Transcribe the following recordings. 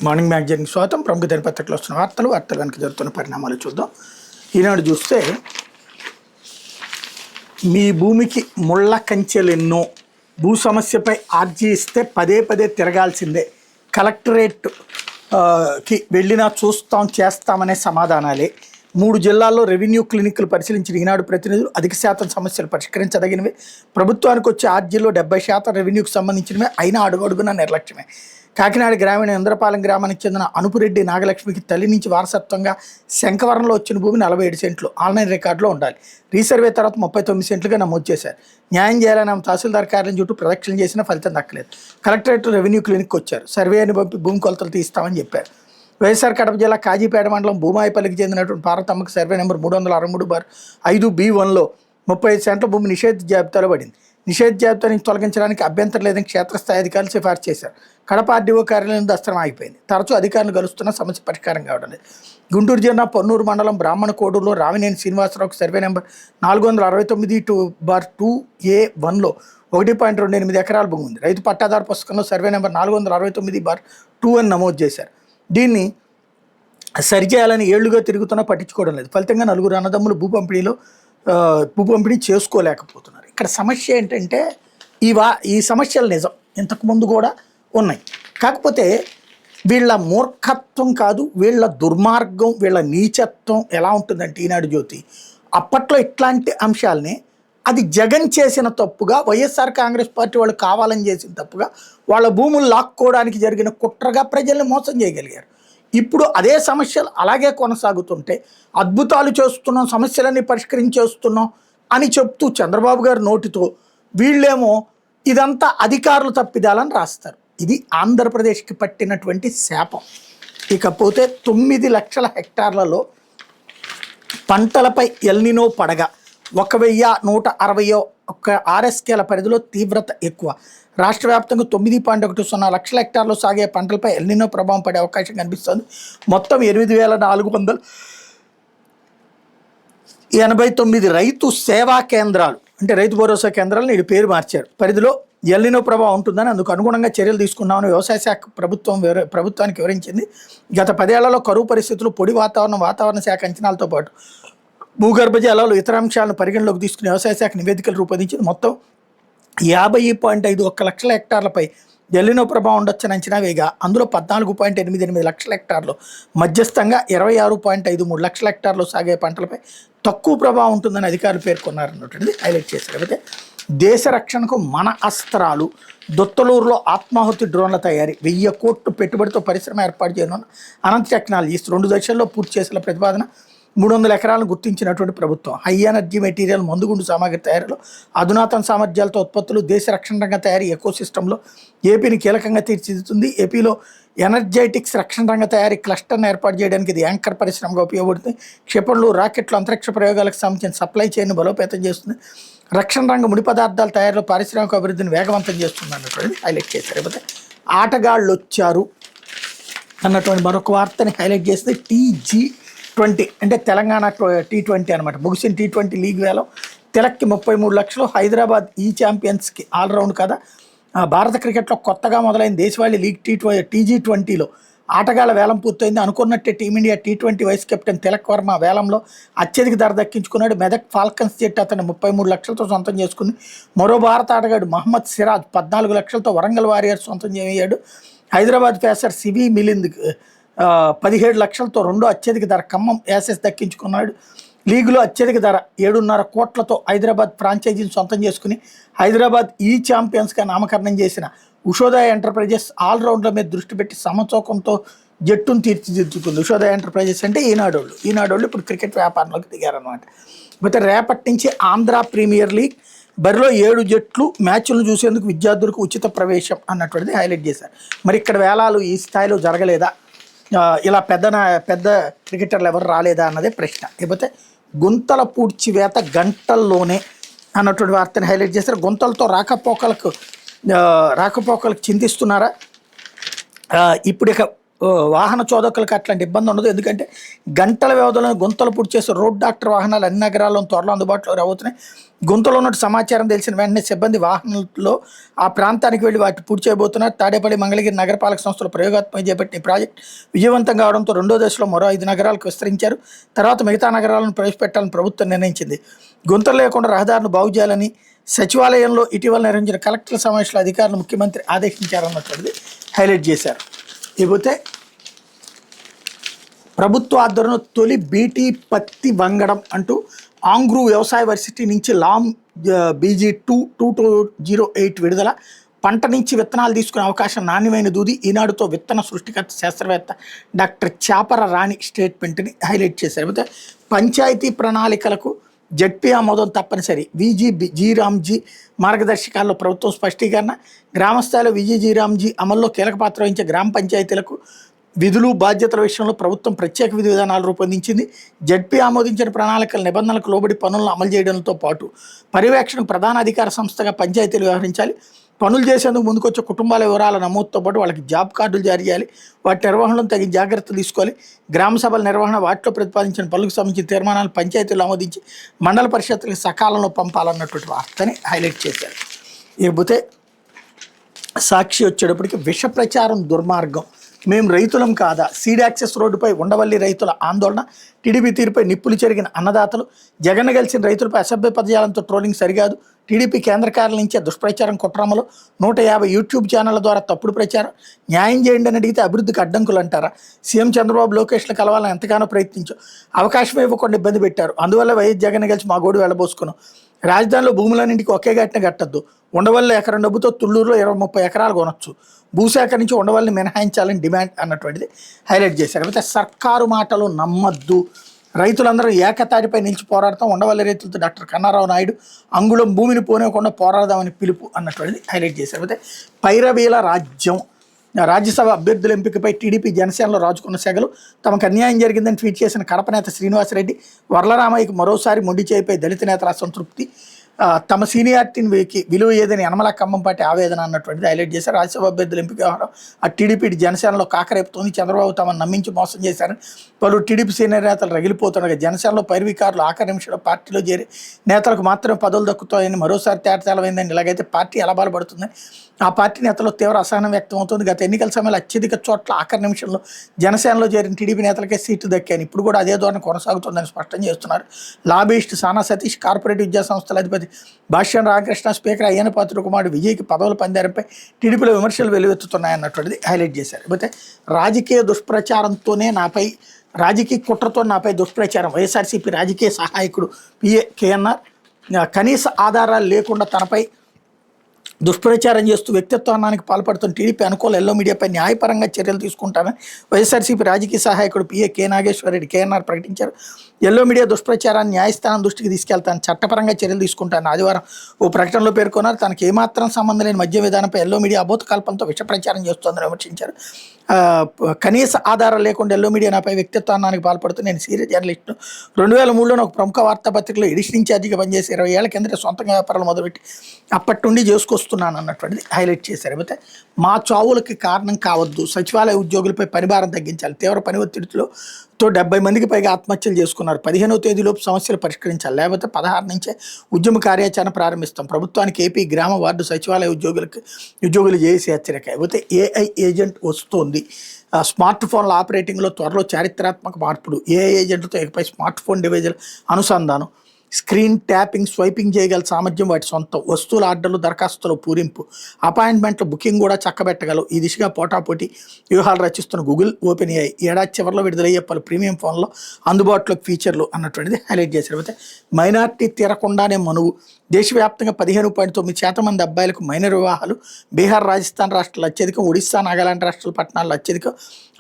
Morning మ్యాగజైన్కి స్వాగతం. ప్రముఖ దినపత్రికలో వస్తున్న వార్తలు వెనక జరుగుతున్న పరిణామాలు చూద్దాం. ఈనాడు చూస్తే మీ భూమికి ముళ్ళ కంచెలెన్నో, భూ సమస్యపై ఆర్జీ ఇస్తే పదే పదే తిరగాల్సిందే, కలెక్టరేట్ కి వెళ్ళినా చూస్తాం చేస్తామనే సమాధానాలే. 3 జిల్లాల్లో రెవెన్యూ క్లినిక్లు పరిశీలించిన ఈనాడు ప్రతినిధులు అధిక శాతం సమస్యలు పరిష్కరించదగినవి, ప్రభుత్వానికి వచ్చే ఆర్జీలో 70% రెవెన్యూకి సంబంధించినవే, అయినా అడుగడుగున నిర్లక్ష్యమే. కాకినాడ గ్రామీణ ఇంద్రపాలెం గ్రామానికి చెందిన అనుపురెడ్డి నాగలక్ష్మికి తల్లి నుంచి వారసత్వంగా శంఖవరంలో వచ్చిన భూమి 47 సెంట్లు ఆన్లైన్ రికార్డులో ఉండాలి. రీసర్వే తర్వాత 39 సెంట్లుగా నమోదు చేశారు. న్యాయం చేయాలని ఆమె తహసీల్దార్ కార్యాలయం చుట్టూ ప్రదక్షిణ చేసినా ఫలితం దక్కలేదు. కలెక్టరేట్ రెవెన్యూ క్లినిక్కి వచ్చారు. సర్వేని పంపి భూమి కొలతలు తీస్తామని చెప్పారు. వైఎస్ఆర్ కడప జిల్లా కాజీపేట మండలం భూమాయిపల్లికి చెందినటువంటి పార్వతమ్మకు సర్వే నెంబర్ 363/5B1లో 35 సెంట్ల భూమి నిషేధ జాబితాలో పడింది. నిషేధ జాబితా నుంచి తొలగించడానికి అభ్యంతరం లేదని క్షేత్రస్థాయి అధికారులు సిఫార్సు చేశారు. కడప ఆర్డీఓ కార్యాలయం దస్త్రం ఆగిపోయింది. తరచూ అధికారులు కలుస్తున్న సమస్య పరిష్కారం కావడం లేదు. గుంటూరు జిల్లా పొన్నూరు మండలం బ్రాహ్మణ కోడూరులో రావినేని శ్రీనివాసరావుకు సర్వే నెంబర్ 469/2A1లో 1.28 ఎకరాల భూమి ఉంది. రైతు పట్టాదారు పుస్తకంలో సర్వే నెంబర్ 469/2 అని నమోదు చేశారు. దీన్ని సరిచేయాలని ఏళ్లుగా తిరుగుతున్నా పట్టించుకోవడం లేదు. ఫలితంగా 4 అన్నదమ్ములు భూ పంపిణీ చేసుకోలేకపోతున్నారు. ఇక్కడ సమస్య ఏంటంటే ఈ సమస్యలు నిజం, ఇంతకుముందు కూడా ఉన్నాయి. కాకపోతే వీళ్ళ మూర్ఖత్వం కాదు, వీళ్ళ దుర్మార్గం, వీళ్ళ నీచత్వం ఎలా ఉంటుందంటే ఈనాడు జ్యోతి అప్పట్లో ఇట్లాంటి అంశాలని అది జగన్ చేసిన తప్పుగా, వైఎస్ఆర్ కాంగ్రెస్ పార్టీ వాళ్ళు కావాలని చేసిన తప్పుగా, వాళ్ళ భూములు లాక్కోవడానికి జరిగిన కుట్రగా ప్రజల్ని మోసం చేయగలిగారు. ఇప్పుడు అదే సమస్యలు అలాగే కొనసాగుతుంటే అద్భుతాలు చేస్తున్నాం, సమస్యలన్నీ పరిష్కరించేస్తున్నాం అని చెప్తూ చంద్రబాబు గారి నోటితో వీళ్ళేమో ఇదంతా అధికారులు తప్పిదాలని రాస్తారు. ఇది ఆంధ్రప్రదేశ్కి పట్టినటువంటి శాపం. ఇకపోతే 9 లక్షల హెక్టార్లలో పంటలపై ఎల్నినో పడగ 1160 RSKల పరిధిలో తీవ్రత ఎక్కువ. రాష్ట్ర వ్యాప్తంగా 9.10 లక్షల హెక్టార్లు సాగే పంటలపై ఎల్నినో ప్రభావం పడే అవకాశం కనిపిస్తుంది. మొత్తం 8,489 రైతు సేవా కేంద్రాలు, అంటే రైతు భరోసా కేంద్రాలను వీళ్ళు పేరు మార్చారు, పరిధిలో ఎల్నినో ప్రభావం ఉంటుందని అందుకు అనుగుణంగా చర్యలు తీసుకున్నామని వ్యవసాయ శాఖ ప్రభుత్వానికి వివరించింది. గత 10 ఏళ్లలో కరువు పరిస్థితులు, పొడి వాతావరణ శాఖ అంచనాలతో పాటు భూగర్భ జలాలు, ఇతర అంశాలను పరిగణలోకి తీసుకుని వ్యవసాయ శాఖ నివేదికలు రూపొందించింది. మొత్తం 50.51 లక్షల హెక్టార్లపై ఎల్నినో ప్రభావం ఉండొచ్చని అంచనా వేయగా అందులో 14.88 లక్షల హెక్టార్లు మధ్యస్థంగా, 26.53 లక్షల హెక్టార్లు సాగే పంటలపై తక్కువ ప్రభావం ఉంటుందని అధికారులు పేర్కొన్నారన్నటువంటిది హైలైట్ చేశారు. అయితే దేశ రక్షణకు మన అస్త్రాలు, దొత్తలూరులో ఆత్మాహుతి డ్రోన్ల తయారీ, 1000 కోట్లు పెట్టుబడితో పరిశ్రమ ఏర్పాటు చేయనున్న అనంత టెక్నాలజీస్ 2 దశల్లో పూర్తి చేసిన ప్రతిపాదన. 300 ఎకరాలను గుర్తించినటువంటి ప్రభుత్వం. హై ఎనర్జీ మెటీరియల్, మందుగుండు సామాగ్రి తయారీలో అధునాతన సామర్థ్యాలతో ఉత్పత్తులు, దేశ రక్షణ రంగ తయారీ ఎకోసిస్టంలో ఏపీని కీలకంగా తీర్చిదిద్దుతుంది. ఏపీలో ఎనర్జెటిక్స్ రక్షణ రంగ తయారీ క్లస్టర్ను ఏర్పాటు చేయడానికి ఇది యాంకర్ పరిశ్రమగా ఉపయోగపడుతుంది. క్షిపణులు, రాకెట్లు, అంతరిక్ష ప్రయోగాలకు సంబంధించిన సప్లై చైన్ను బలోపేతం చేస్తుంది. రక్షణ రంగ ముడి పదార్థాల తయారీలో పారిశ్రామిక అభివృద్ధిని వేగవంతం చేస్తుంది అన్నటువంటి హైలైట్ చేశారు. లేకపోతే ఆటగాళ్ళు వచ్చారు అన్నటువంటి మరొక వార్తని హైలైట్ చేస్తే T20 అంటే తెలంగాణ T20 అనమాట. ముగిసిన T20 లీగ్ వేలం తిలక్కి 33 లక్షలు. హైదరాబాద్ ఛాంపియన్స్కి ఆల్రౌండ్ కదా. భారత క్రికెట్లో కొత్తగా మొదలైన దేశవాళీ లీగ్ TG20లో ఆటగాళ్ల వేలం పూర్తయింది. అనుకున్నట్టే team India T20 vice captain Tilak Varma వేలంలో అత్యధిక ధర దక్కించుకున్నాడు. మెదక్ ఫాల్కన్స్ జట్టు అతను 33 లక్షలతో సొంతం చేసుకుంది. మరో భారత ఆటగాడు మహమ్మద్ సిరాజ్ 14 లక్షలతో వరంగల్ వారియర్స్ సొంతం చేయయ్యాడు. హైదరాబాద్ పేసర్ సివి మిలింద్ 17 లక్షలతో రెండో అత్యధిక ధర ఖమ్మం యాసెస్ దక్కించుకున్నాడు. లీగులో అత్యధిక ధర 7.5 కోట్లతో హైదరాబాద్ ఫ్రాంచైజీని సొంతం చేసుకుని హైదరాబాద్ ఛాంపియన్స్గా నామకరణం చేసిన ఉషోదయ ఎంటర్ప్రైజెస్ ఆల్రౌండ్ల మీద దృష్టి పెట్టి సమచోకంతో జట్టును తీర్చిదిద్దుకుంది. ఉషోదయ ఎంటర్ప్రైజెస్ అంటే ఈనాడోళ్ళు ఇప్పుడు క్రికెట్ వ్యాపారంలోకి దిగారనమాట. అయితే రేపటి నుంచి ఆంధ్ర ప్రీమియర్ లీగ్ బరిలో 7 జట్లు మ్యాచ్లను చూసేందుకు విద్యార్థులకు ఉచిత ప్రవేశం అన్నటువంటిది హైలైట్ చేశారు. మరి ఇక్కడ వేలాలు ఈ స్థాయిలో జరగలేదా, ఇలా పెద్ద క్రికెటర్లు ఎవరు రాలేదా అన్నదే ప్రశ్న. లేకపోతే గుంతల పూడ్చివేత గంటల్లోనే అన్నటువంటి వార్తని హైలైట్ చేశారు. గుంతలతో రాకపోకలకు చింతిస్తున్నారా? ఇప్పుడు ఇక వాహన చోదకులకు అట్లాంటి ఇబ్బంది ఉండదు. ఎందుకంటే గంటల వ్యవధిలో గుంతలు పూడ్చేసే రోడ్ డాక్టర్ వాహనాలు అన్ని నగరాల్లో త్వరలో అందుబాటులో రాబోతున్నాయి. గుంతలో ఉన్నట్టు సమాచారం తెలిసిన వెంటనే సిబ్బంది వాహనంలో ఆ ప్రాంతానికి వెళ్ళి వాటి పూర్తి చేయబోతున్నారు. తాడేపల్లి మంగళగిరి నగరపాలక సంస్థలు ప్రయోగాత్మకంగా చేపట్టిన ఈ ప్రాజెక్ట్ విజయవంతం కావడంతో రెండో దశలో మరో 5 నగరాలకు విస్తరించారు. తర్వాత మిగతా నగరాలను ప్రవేశపెట్టాలని ప్రభుత్వం నిర్ణయించింది. గుంతలు లేకుండా రహదారులను బాగు చేయాలని సచివాలయంలో ఇటీవల నిర్వహించిన కలెక్టర్ల సమావేశంలో అధికారులు ముఖ్యమంత్రి ఆదేశించారన్నటువంటిది హైలైట్ చేశారు. ఇకపోతే ప్రభుత్వ ఆధ్వర్యంలో తొలి బీటీ పత్తి వంగడం అంటూ ఆంగ్రూ వ్యవసాయ వర్సిటీ నుంచి లామ్ BG 2208 విడుదల. పంట నుంచి విత్తనాలు తీసుకునే అవకాశం నాణ్యమైన దూది. ఈనాడుతో విత్తన సృష్టికర్త శాస్త్రవేత్త డాక్టర్ చాపర రాణి స్టేట్మెంట్ని హైలైట్ చేశారు. అయితే పంచాయతీ ప్రణాళికలకు జడ్పీ ఆమోదం తప్పనిసరి. జీరామ్జీ మార్గదర్శకాల్లో ప్రభుత్వం స్పష్టీకరణ. గ్రామస్థాయిలో జీరామ్జీ అమల్లో కీలక పాత్ర వహించే గ్రామ పంచాయతీలకు విధులు బాధ్యతల విషయంలో ప్రభుత్వం ప్రత్యేక విధి విధానాలు రూపొందించింది. జడ్పీ ఆమోదించిన ప్రణాళికల నిబంధనలకు లోబడి పనులను అమలు చేయడంతో పాటు పర్యవేక్షణకు ప్రధాన అధికార సంస్థగా పంచాయతీలు వ్యవహరించాలి. పనులు చేసేందుకు ముందుకొచ్చే కుటుంబాల వివరాల నమోదుతో పాటు వాళ్ళకి జాబ్ కార్డులు జారీ చేయాలి. వాటి నిర్వహణలో తగిన జాగ్రత్తలు తీసుకోవాలి. గ్రామ సభల నిర్వహణ, వాటిలో ప్రతిపాదించిన పనులకు సంబంధించిన తీర్మానాలు పంచాయతీలు ఆమోదించి మండల పరిషత్తులకు సకాలంలో పంపాలన్నటువంటి వార్తని హైలైట్ చేశారు. ఇకపోతే సాక్షి వచ్చేటప్పటికి విష ప్రచారం దుర్మార్గం, మేము రైతులం కాదా, సీడ్ యాక్సెస్ రోడ్డుపై ఉండవల్లి రైతుల ఆందోళన, టీడీపీ తీరుపై నిప్పులు చెరిగిన అన్నదాతలు, జగన్ గెలిచిన రైతులపై అసభ్య పదజాలంతో ట్రోలింగ్ సరికాదు, టీడీపీ కేంద్ర కార్యాలయం నుంచే దుష్ప్రచారం కుట్రమలు, 150 యూట్యూబ్ ఛానళ్ల ద్వారా తప్పుడు ప్రచారం, న్యాయం చేయండి అని అడిగితే అభివృద్ధికి అడ్డంకులు అంటారా, సీఎం చంద్రబాబు లోకేష్లు కలవాలని ఎంతగానో ప్రయత్నించాం, అవకాశం ఇవ్వకుండా ఇబ్బంది పెట్టారు, అందువల్ల వైఎస్ జగన్ గెలిచి మా గోడు వెళ్ళబోసుకున్నాం, రాజధానిలో భూములన్నింటికి ఒకే ఘటన కట్టద్దు, ఉండవల్లి ఎకరం డబ్బుతో తుళ్ళూరులో 20-30 ఎకరాలు కొనొచ్చు, భూశాఖ నుంచి ఉండవల్లిని మినహాయించాలని డిమాండ్ అన్నటువంటిది హైలైట్ చేశారు. అయితే సర్కారు మాటలు నమ్మద్దు, రైతులందరూ ఏకతాటిపై నిలిచి పోరాడతాం, ఉండవల్లి రైతులతో డాక్టర్ కన్నారావు నాయుడు అంగుళం భూమిని పోనివ్వకుండా పోరాడదామని పిలుపు అన్నటువంటిది హైలైట్ చేశారు. అయితే పైరవీల రాజ్యం, రాజ్యసభ అభ్యర్థుల ఎంపికపై టీడీపీ జనసేనలో రాజుకున్న సెగలు, తమకు అన్యాయం జరిగిందని ట్వీట్ చేసిన కడప నేత శ్రీనివాసరెడ్డి, వర్లరామయ్యకు మరోసారి మొండి చేయిపై దళిత నేతల అసంతృప్తి, తమ సీనియారిటీని విలువ ఏదని యనమల ఖమ్మంపాటి ఆవేదన అన్నటువంటిది హైలైట్ చేశారు. రాజ్యసభ అభ్యర్థుల ఎంపిక వ్యవహారం ఆ టీడీపీ జనసేనలో కాకరేపుతోంది. చంద్రబాబు తమను నమ్మించి మోసం చేశారని పలువురు టీడీపీ సీనియర్ నేతలు రగిలిపోతుండగా జనసేనలో పైరవీకారులు ఆఖరి నిమిషంలో పార్టీలో చేరి నేతలకు మాత్రమే పదవులు దక్కుతాయని మరోసారి తేటతెలమైందని, ఇలాగైతే పార్టీ ఎలా బలపడుతుందని ఆ పార్టీ నేతల్లో తీవ్ర అసహనం వ్యక్తం అవుతుంది. గత ఎన్నికల సమయంలో అత్యధిక చోట్ల ఆఖరి నిమిషంలో జనసేనలో చేరిన టీడీపీ నేతలకే సీటు దక్కాను, ఇప్పుడు కూడా అదే ధోరణి కొనసాగుతుందని స్పష్టం చేస్తున్నారు. లాబీయిస్ట్ సానా సతీష్, కార్పొరేట్ విద్యా సంస్థల అధిపతి భాష్యం రామకృష్ణ, స్పీకర్ అయ్యన పాత్ర కుమారుడు విజయ్కి పదవుల పందారంపై టీడీపీలో విమర్శలు వెలువెత్తుతున్నాయన్నటువంటిది హైలైట్ చేశారు. అయితే రాజకీయ దుష్ప్రచారంతోనే నాపై, రాజకీయ కుట్రతో నాపై దుష్ప్రచారం, వైఎస్ఆర్సీపీ రాజకీయ సహాయకుడు పిఏ కేఎన్ఆర్ కనీస ఆధారాలు లేకుండా తనపై దుష్ప్రచారం చేస్తూ వ్యక్తిత్వానికి పాల్పడుతున్న టీడీపీ అనుకూల ఎల్లో మీడియాపై న్యాయపరంగా చర్యలు తీసుకుంటామని వైఎస్ఆర్సీపీ రాజకీయ సహాయకుడు పిఏ కె నాగేశ్వరరెడ్డి కేఎన్ఆర్ ప్రకటించారు. ఎల్లో మీడియా దుష్ప్రచారాన్ని న్యాయస్థానం దృష్టికి తీసుకెళ్తాను, చట్టపరంగా చర్యలు తీసుకుంటాను ఆదివారం ఓ ప్రకటనలో పేర్కొన్నారు. తనకు ఏమాత్రం సంబంధం లేని మద్య విధానంపై ఎల్లో మీడియా అబోధ కల్పనతో విష ప్రచారం చేస్తోందని విమర్శించారు. కనీస ఆధారాలు లేకుండా ఎల్లో మీడియా నాపై వ్యక్తిత్వానికి పాల్పడుతూ నేను సీరియస్ జర్నలిస్టును, 2003లో ఒక ప్రముఖ వార్తాపత్రికలో ఎడిషన్ ఇన్ఛార్జిగా పనిచేసి 20 ఏళ్ల కిందట సొంతంగా వ్యాపారాలు మొదలుపెట్టి అప్పటి నుండి చేసుకొస్తున్నాను అన్నటువంటిది హైలైట్ చేశారు. అయితే మా చావులకి కారణం కావద్దు, సచివాలయ ఉద్యోగులపై పనిభారం తగ్గించాలి, తీవ్ర పని ఒత్తిడితో 70 మందికి పైగా ఆత్మహత్యలు చేసుకున్నారు, 15వ తేదీలోపు సమస్యలు పరిష్కరించాలి, లేకపోతే 16 నుంచే ఉద్యమ కార్యాచరణ ప్రారంభిస్తాం, ప్రభుత్వానికి ఏపీ గ్రామ వార్డు సచివాలయ ఉద్యోగులు చేసి హెచ్చరిక. అయితే ఏఐ ఏజెంట్ వస్తోంది, స్మార్ట్ ఫోన్ల ఆపరేటింగ్లో త్వరలో చారిత్రాత్మక మార్పులు, ఏఐ ఏజెంట్లతో ఇకపై స్మార్ట్ ఫోన్ డివైజుల అనుసంధానం, స్క్రీన్ ట్యాపింగ్, స్వైపింగ్ చేయగల సామర్థ్యం వాటి సొంతం, వస్తువుల ఆర్డర్లు దరఖాస్తుల పూరింపు, అపాయింట్మెంట్ల బుకింగ్ కూడా చక్కబెట్టగలవు. ఈ దిశగా పోటాపోటీ వ్యూహాలు రచిస్తున్న గూగుల్, ఓపెన్ ఏఐ ఏడాది చివరిలో విడుదలయ్యే పలు ప్రీమియం ఫోన్లో అందుబాటులో ఫీచర్లు అన్నటువంటిది హైలైట్ చేశారు. అయితే మైనార్టీ తీరకుండానే మనువు, దేశవ్యాప్తంగా 15.9% మంది అబ్బాయిలకు మైనర్ వివాహాలు, బీహార్ రాజస్థాన్ రాష్ట్రాలు అత్యధికం, ఒడిశా నాగాలాండ్ రాష్ట్రాల పట్టణాల్లో అత్యధికం,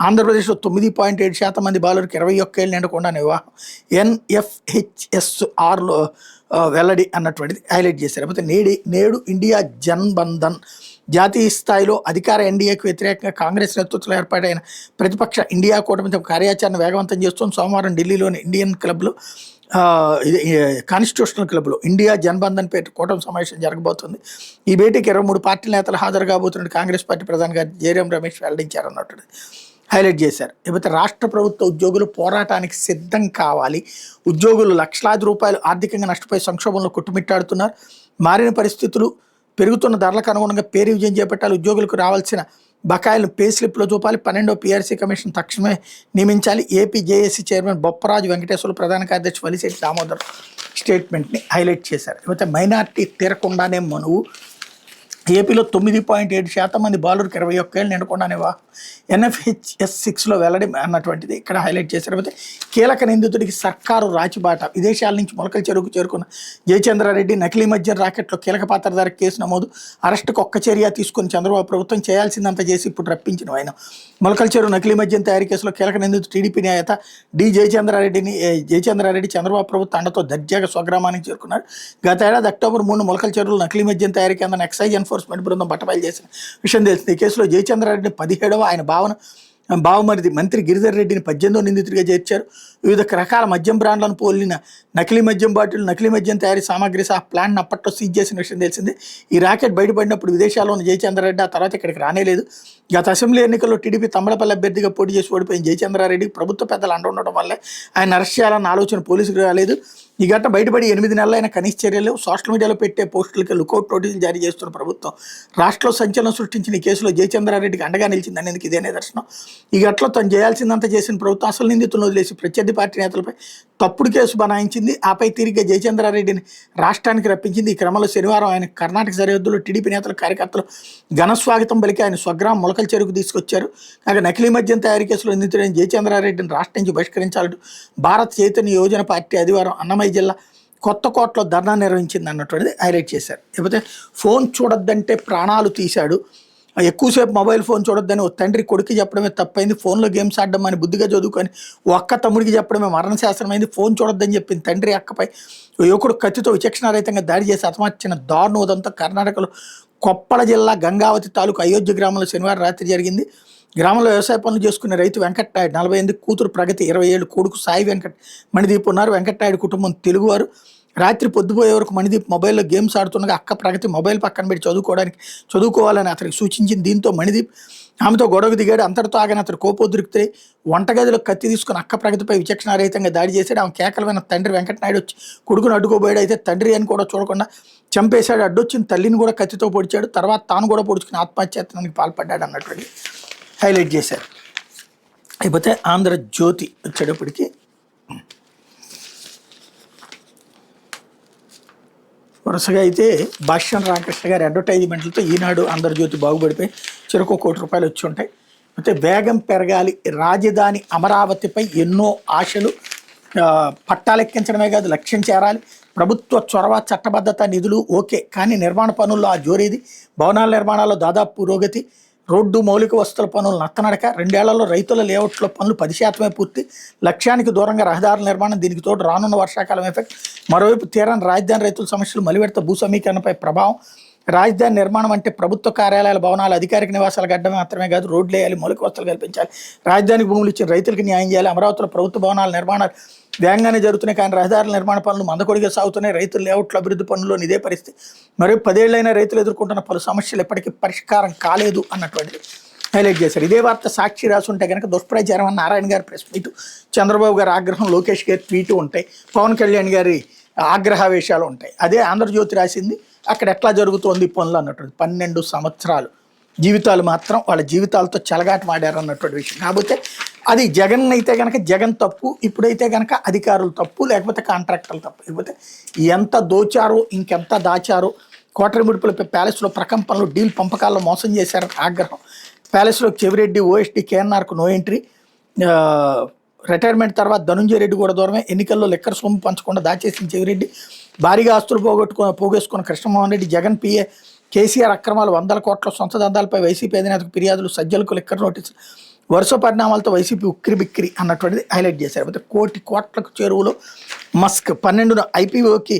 ఆంధ్రప్రదేశ్లో 9.7% మంది బాలులకు 21 ఏళ్ళు నిండకుండానే వివాహం, NFHSRలో వెల్లడి అన్నటువంటిది హైలైట్ చేశారు. అయితే నేడు ఇండియా జన్బంధన్, జాతీయ స్థాయిలో అధికార ఎన్డీఏకు వ్యతిరేకంగా కాంగ్రెస్ నేతృత్వంలో ఏర్పాటైన ప్రతిపక్ష ఇండియా కూటమి కార్యాచరణ వేగవంతం చేస్తుంది. సోమవారం ఢిల్లీలోని ఇండియన్ క్లబ్లో కాన్స్టిట్యూషనల్ క్లబ్లో ఇండియా జన్బంధన్ పేరు కూటమి సమావేశం జరగబోతుంది. ఈ భేటీకి 23 పార్టీల నేతలు హాజరు కాబోతున్నట్టు కాంగ్రెస్ పార్టీ ప్రధాని గారు జయరాం రమేష్ వెల్లడించారన్నట్టు. హైలైట్ చేశారు. లేకపోతే రాష్ట్ర ప్రభుత్వ ఉద్యోగులు పోరాటానికి సిద్ధం కావాలి. ఉద్యోగులు లక్షలాది రూపాయలు ఆర్థికంగా నష్టపోయి సంక్షోభంలో కొట్టుమిట్టాడుతున్నారు. మారిన పరిస్థితులు, పెరుగుతున్న ధరలకు అనుగుణంగా పే రివిజన్ చేపట్టాలి. ఉద్యోగులకు రావాల్సిన బకాయిలను పే స్లిప్లో చూపాలి. 12వ పీఆర్సీ కమిషన్ తక్షణమే నియమించాలి. AP JAC chairman Bopparaju Venkateswarlu, ప్రధాన కార్యదర్శి వలిశెట్టి దామోదర్ స్టేట్మెంట్ని హైలైట్ చేశారు. లేకపోతే మైనార్టీ తీరకుండానే మనువు. ఏపీలో 9.7% మంది బాలురికి 21 ఏళ్ళు నిండకుండానే ఎన్ఎఫ్హెచ్ఎస్ 6లో వెల్లడి అన్నటువంటిది ఇక్కడ హైలైట్ చేశారు. అయితే కీలక నిందితుడికి సర్కారు రాచిబాట. విదేశాల నుంచి మొలకల చెరువుకు చేరుకున్న జయచంద్రారెడ్డి నకిలీ మద్యం రాకెట్లో కీలక పాత్రధార కేసు నమోదు. అరెస్టుకు ఒక్క చర్య తీసుకుని చంద్రబాబు ప్రభుత్వం చేయాల్సిందంత చేసి ఇప్పుడు రప్పించిన ఆయన. మొలకల చెరువు నకిలీ మద్యం తయారీ కేసులో కీలక నిందితుడు టీడీపీ నేత జయచంద్రారెడ్డి చంద్రబాబు ప్రభుత్వం అండతో దర్జాగా స్వగ్రామానికి చేరుకున్నారు. గత ఏడాది అక్టోబర్ 3 మొలకల చెరువులు నకిలీ మద్యం తయారీ కేంద్రం ఎక్సైజ్ ఎన్ఫోర్స్మెంట్ బృందం బట్టబయలు చేసిన విషయం తెలిసింది. ఈ కేసులో జయచంద్రారెడ్డిని 17వ, ఆయన బావమరిది మంత్రి గిరిధర్ రెడ్డిని 18వ నిందితుడిగా చేర్చారు. వివిధ రకాల మద్యం బ్రాండ్లను పోలిన నకిలీ మద్యం బాటిల్, నకిలీ మద్యం తయారీ సామాగ్రి సహా ప్లాంట్ను అప్పట్లో సీజ్ చేసిన విషయం తెలిసింది. ఈ రాకెట్ బయటపడినప్పుడు విదేశాల్లో ఉన్న జయచంద్రారెడ్డి ఆ తర్వాత ఇక్కడికి రానేలేదు. గత అసెంబ్లీ ఎన్నికల్లో టీడీపీ తమ్మలపల్లి అభ్యర్థిగా పోటీ చేసి ఓడిపోయిన జయచంద్రారెడ్డి ప్రభుత్వ పెద్దలు అండ ఉండడం వల్లే ఆయన అరెస్ట్ చేయాలన్న ఆలోచన పోలీసులకు రాలేదు. ఈ ఘటన బయటపడి 8 నెలలైన కనీస చర్యలు. సోషల్ మీడియాలో పెట్టే పోస్టులకి లుకౌట్ నోటీసులు జారీ చేస్తున్న ప్రభుత్వం రాష్ట్రంలో సంచలనం సృష్టించిన ఈ కేసులో జయచంద్రారెడ్డికి అండగా నిలిచిందనేందుకు ఇదే నిదర్శనం. ఈ ఘటనలో తను చేయాల్సిందంతా చేసిన ప్రభుత్వం అసలు నిందితులను వదిలేసి ప్రత్యర్థి పార్టీ నేతలపై తప్పుడు కేసు బనాయించింది. ఆపై తిరిగి జయచంద్రారెడ్డిని రాష్ట్రానికి రప్పించింది. ఈ క్రమంలో శనివారం ఆయన కర్ణాటక సరిహద్దులో టీడీపీ నేతలు, కార్యకర్తలు ఘనస్వాగతం పలికి ఆయన స్వగ్రామం మొలకల చెరువుకు తీసుకొచ్చారు. కాగా నకిలీ మద్యం తయారీ కేసులో నిందితుడైన జయచంద్రారెడ్డిని రాష్ట్రం నుంచి బహిష్కరించాలంటూ భారత చైతన్య యోజన పార్టీ ఆదివారం అన్నమయ్య జిల్లా కొత్తకోటలో ధర్నా నిర్వహించింది అన్నటువంటిది హైలైట్ చేశారు. లేకపోతే ఫోన్ చూడొద్దంటే ప్రాణాలు తీశాడు. ఎక్కువసేపు మొబైల్ ఫోన్ చూడొద్దని ఓ తండ్రి కొడుకు చెప్పడమే తప్పైంది. ఫోన్లో గేమ్స్ ఆడడం అని బుద్ధిగా చదువుకొని ఓ అక్క తమ్ముడికి చెప్పడమే మరణశాస్త్రమైంది. ఫోన్ చూడొద్దని చెప్పిన తండ్రి అక్కపై ఓ యువకుడు కత్తితో విచక్షణారహితంగా దాడి చేసి హతమార్చిన దారుణ ఉదంతా కర్ణాటకలో కొప్పల జిల్లా గంగావతి తాలూకు అయోధ్య గ్రామంలో శనివారం రాత్రి జరిగింది. గ్రామంలో వ్యవసాయ పనులు చేసుకునే రైతు వెంకట్నాయుడు 48, కూతురు ప్రగతి 20 ఏళ్ళు, కొడుకు సాయి మణిదీప్ ఉన్నారు. వెంకట్నాయుడు కుటుంబం తెలుగువారు. రాత్రి పొద్దుపోయే వరకు మణిదీప్ మొబైల్లో గేమ్స్ ఆడుతుండగా అక్క ప్రగతి మొబైల్ పక్కన పెట్టి చదువుకోవాలని అతనికి సూచించింది. దీంతో మణిదీప్ ఆమెతో గొడవకు దిగాడు. అంతటితో ఆగిన అతను కోపోద్రిక్తే వంటగదిలో కత్తి తీసుకుని అక్క ప్రగతిపై విచక్షణారహితంగా దాడి చేశాడు. ఆమె కేకలమైన తండ్రి వెంకటనాయుడు వచ్చి కొడుకును అడ్డుకోబోయాడు. అయితే తండ్రి అని కూడా చూడకుండా చంపేశాడు. అడ్డొచ్చిన తల్లిని కూడా కత్తితో పొడిచాడు. తర్వాత తాను కూడా పొడుచుకుని ఆత్మహత్యానికి పాల్పడ్డాడు అన్నటువంటి హైలైట్ చేశారు. అయిపోతే ఆంధ్రజ్యోతి వచ్చేటప్పటికి వరుసగా అయితే భాష్యం రామకృష్ణ గారి అడ్వర్టైజ్మెంట్లతో ఈనాడు ఆంధ్రజ్యోతి బాగుపడిపోయి చెరకు ₹1 కోటి వచ్చి ఉంటాయి. అయితే వేగం పెరగాలి, రాజధాని అమరావతిపై ఎన్నో ఆశలు, పట్టాలెక్కించడమే కాదు లక్ష్యం చేరాలి, ప్రభుత్వ చొరవ, చట్టబద్ధత, నిధులు ఓకే, కానీ నిర్మాణ పనుల్లో ఆ జోరేది, భవనాల నిర్మాణాల్లో దాదాపు పురోగతి, రోడ్డు మౌలిక వసతుల పనులు నత్తనడక, 2 ఏళ్లలో రైతుల లేఅవుట్లో పనులు 10% పూర్తి, లక్ష్యానికి దూరంగా రహదారుల నిర్మాణం, దీనికి తోడు రానున్న వర్షాకాలం ఎఫెక్ట్, మరోవైపు తీరాన్ని రాజధాని రైతుల సమస్యలు, మలివిడత భూ సమీకరణపై ప్రభావం. రాజధాని నిర్మాణం అంటే ప్రభుత్వ కార్యాలయాల, భవనాలు, అధికారిక నివాసాలు గడ్డమే మాత్రమే కాదు, రోడ్లు వేయాలి, మౌలిక వసతులు కల్పించాలి, రాజధానికి భూములు ఇచ్చిన రైతులకు న్యాయం చేయాలి. అమరావతిలో ప్రభుత్వ భవనాల నిర్మాణాలు వేగంగానే జరుగుతున్నాయి, కానీ రహదారుల నిర్మాణ పనులు మందకొడిగా సాగుతున్నాయి. రైతుల లేఅవుట్ల అభివృద్ధి పనుల్లో ఇదే పరిస్థితి. మరియు 10 ఏళ్లైనా రైతులు ఎదుర్కొంటున్న పలు సమస్యలు ఎప్పటికీ పరిష్కారం కాలేదు అన్నటువంటిది హైలైట్ చేశారు. ఇదే వార్త సాక్షి రాసి ఉంటే కనుక దుష్ప్రచారం అని నారాయణ గారి ప్రెస్ మీటు, చంద్రబాబు గారి ఆగ్రహం, లోకేష్ గారి ట్వీటు ఉంటాయి, పవన్ కళ్యాణ్ గారి ఆగ్రహావేశాలు ఉంటాయి. అదే ఆంధ్రజ్యోతి రాసింది అక్కడ ఎట్లా జరుగుతోంది పనులు అన్నటువంటి 12 సంవత్సరాలు జీవితాలు మాత్రం వాళ్ళ జీవితాలతో చెలగాట మాడారు అన్నటువంటి విషయం. కాకపోతే అది జగన్ అయితే కనుక జగన్ తప్పు, ఇప్పుడైతే కనుక అధికారులు తప్పు, లేకపోతే కాంట్రాక్టర్లు తప్పు. లేకపోతే ఎంత దోచారో ఇంకెంత దాచారో, కోటరిముడుపుల ప్యాలెస్లో ప్రకంపనలు, డీల్ పంపకాల్లో మోసం చేశారని ఆగ్రహం. ప్యాలెస్లో చెవిరెడ్డి, ఓఎస్డీ, కేఎన్ఆర్కు నో ఎంట్రీ. రిటైర్మెంట్ తర్వాత ధనుంజయ రెడ్డి కూడా దూరమే. ఎన్నికల్లో లెక్కర్ సొమ్ము పంచకుండా దాచేసిన చెవిరెడ్డి, భారీగా ఆస్తులు పోగేసుకున్న కృష్ణమోహన్ రెడ్డి, జగన్ పిఏ కేసీఆర్ అక్రమాలు, 100 కోట్ల సొంత దందాలపై వైసీపీ అధినేతకు ఫిర్యాదులు, సజ్జలకు లెక్కర్ నోటీసులు, వరుస పరిణామాలతో వైసీపీ ఉక్కిరి బిక్కిరి అన్నటువంటిది హైలైట్ చేశారు. అయితే ₹1 కోట్లకు చేరువలో మస్క్ 12న ఐపీఓకి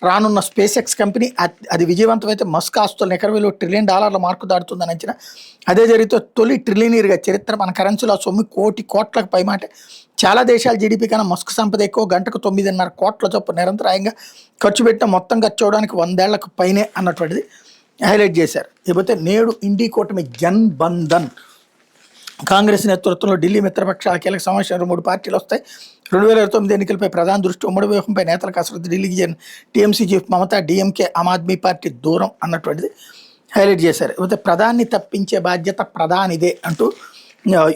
రానున్న స్పేస్ ఎక్స్ కంపెనీ, అది విజయవంతమైతే మస్క్ ఆస్తుల నికర విలువ $1 ట్రిలియన్ మార్కు దాటుతుందని అంచనా. అదే జరిగితే తొలి ట్రిలియనీర్గా చరిత్ర. మన కరెన్సీలో సొమ్ము ₹1 కోట్లకు పైమాట. చాలా దేశాల జీడిపి కన్నా మస్క్ సంపద ఎక్కువ. గంటకు 9.5 కోట్ల చొప్పున నిరంతరాయంగా ఖర్చు పెట్టిన మొత్తం ఖర్చు అవడానికి 100 ఏళ్లకు పైనే అన్నటువంటిది హైలైట్ చేశారు. లేకపోతే నేడు ఇండి కూటమి జన్ బంధన్ కాంగ్రెస్ నేతృత్వంలో ఢిల్లీ మిత్రపక్షాల కీలక సమావేశంలో 3 పార్టీలు వస్తాయి. 2029 ఎన్నికలపై ప్రధాన దృష్టి ఉమ్మడి వ్యూహంపై నేతల కసరత్తు. ఢిల్లీకి చేరిన TMC chief Mamata DMK Aam Aadmi party దూరం అన్నటువంటిది హైలైట్ చేశారు. అయితే ప్రధాన్ని తప్పించే బాధ్యత ప్రధానిదే అంటూ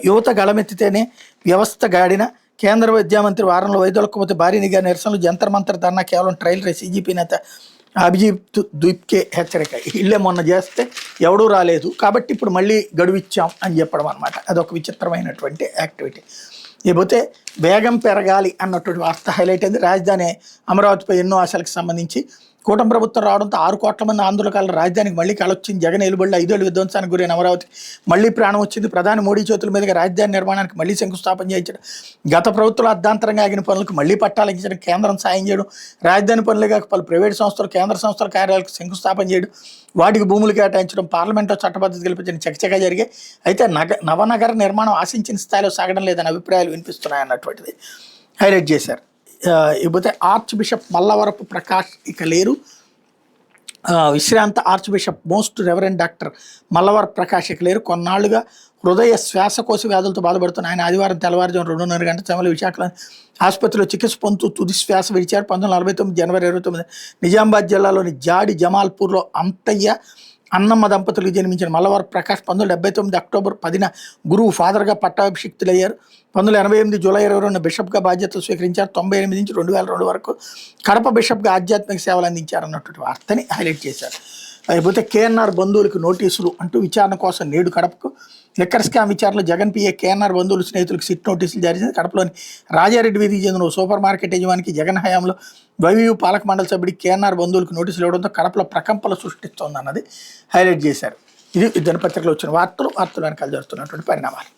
యువత గళమెత్తితేనే వ్యవస్థ గాడిన కేంద్ర విద్యామంత్రి వారంలో వైదొలకపోతే భారీ నిఘా నిరసనలు జంతర్ మంతర్ ధర్నా కేవలం ట్రయల్ రేస్. సీజీపీ నేత అభిజిత్ ద్వీప్కే హెచ్చరిక. ఇళ్ళే మొన్న చేస్తే ఎవడూ రాలేదు కాబట్టి ఇప్పుడు మళ్ళీ గడువిచ్చాం అని చెప్పడం అనమాట. అదొక విచిత్రమైనటువంటి యాక్టివిటీ. లేకపోతే వేగం పెరగాలి అన్నటువంటి వార్త హైలైట్ అయింది. రాజధాని అమరావతిపై ఎన్నో ఆశలకు సంబంధించి కూటమి ప్రభుత్వం రావడంతో 6 కోట్ల మంది ఆందోళనకారులు రాజధానికి మళ్ళీ కలొచ్చింది. జగన్ ఎలుబడిలో 5 ఏళ్ళు విధ్వంసానికి గురైన అమరావతి మళ్ళీ ప్రాణం వచ్చింది. ప్రధాని మోడీ చేతుల మీదుగా రాజధాని నిర్మాణానికి మళ్ళీ శంకుస్థాపన చేయించడం, గత ప్రభుత్వంలో అర్ధాంతరంగా ఆగిన పనులకు మళ్ళీ పట్టాలించడం, కేంద్రం సాయం చేయడం, రాజధాని పనులే కాక పలు ప్రైవేటు సంస్థలు కేంద్ర సంస్థల కార్యాలయాలకు శంకుస్థాపన చేయడం, వాటికి భూములు కేటాయించడం, పార్లమెంట్లో చట్టబద్ధత కల్పించడం చకచకా జరిగాయి. అయితే నవనగర నిర్మాణం ఆశించిన స్థాయిలో సాగడం లేదని అభిప్రాయాలు వినిపిస్తున్నాయి అన్నటువంటిది హైలైట్ చేశారు. ఇకపోతే ఆర్చ్ బిషప్ మల్లవరపు ప్రకాష్ ఇక లేరు. విశ్రాంత arch bishop most reverend doctor Mallavarapu Prakash ఇక లేరు. కొన్నాళ్లుగా హృదయ శ్వాసకోశ వ్యాధులతో బాధపడుతున్న ఆయన ఆదివారం తెల్లవారుజాము 2:30 గంటల సమయంలో విశాఖలో ఆసుపత్రిలో చికిత్స పొందుతూ తుది శ్వాస విడిచారు. 1949 జనవరి 29 నిజామాబాద్ జిల్లాలోని జాడి జమాల్పూర్లో అంతయ్య అన్నమ్మ దంపతులకు జన్మించిన మల్లవరపు ప్రకాష్ 1979 అక్టోబర్ 10న గురువు ఫాదర్గా పట్టాభిషిక్తులయ్యారు. 1988 జూలై 22న బిషప్గా బాధ్యతలు స్వీకరించారు. 98 నుంచి 2002 వరకు కడప బిషప్గా ఆధ్యాత్మిక సేవలు అందించారు అన్నటువంటి వార్తని హైలైట్ చేశారు. అయిపోతే కేఎన్ఆర్ బంధువులకు నోటీసులు అంటూ విచారణ కోసం నేడు కడపకు లిక్కర్ స్కామ్ విచారణలో జగన్ పిఏ కేఎన్ఆర్ బంధువులు స్నేహితులకు సిట్ నోటీసులు జారీ చేసింది. కడపలోని రాజారెడ్డి వీధికి చెందిన సూపర్ మార్కెట్ యజమానికి జగన్ హయాంలో వైవ్యూ పాలక మండలి సభ్యుడి కేఎన్ఆర్ బంధువులకు నోటీసులు ఇవ్వడంతో కడపలో ప్రకంపనలు సృష్టిస్తోందన్నది హైలైట్ చేశారు. ఇది దినపత్రికలో వచ్చిన వార్తలు వెనకాల జరుగుతున్నటువంటి పరిణామాలు.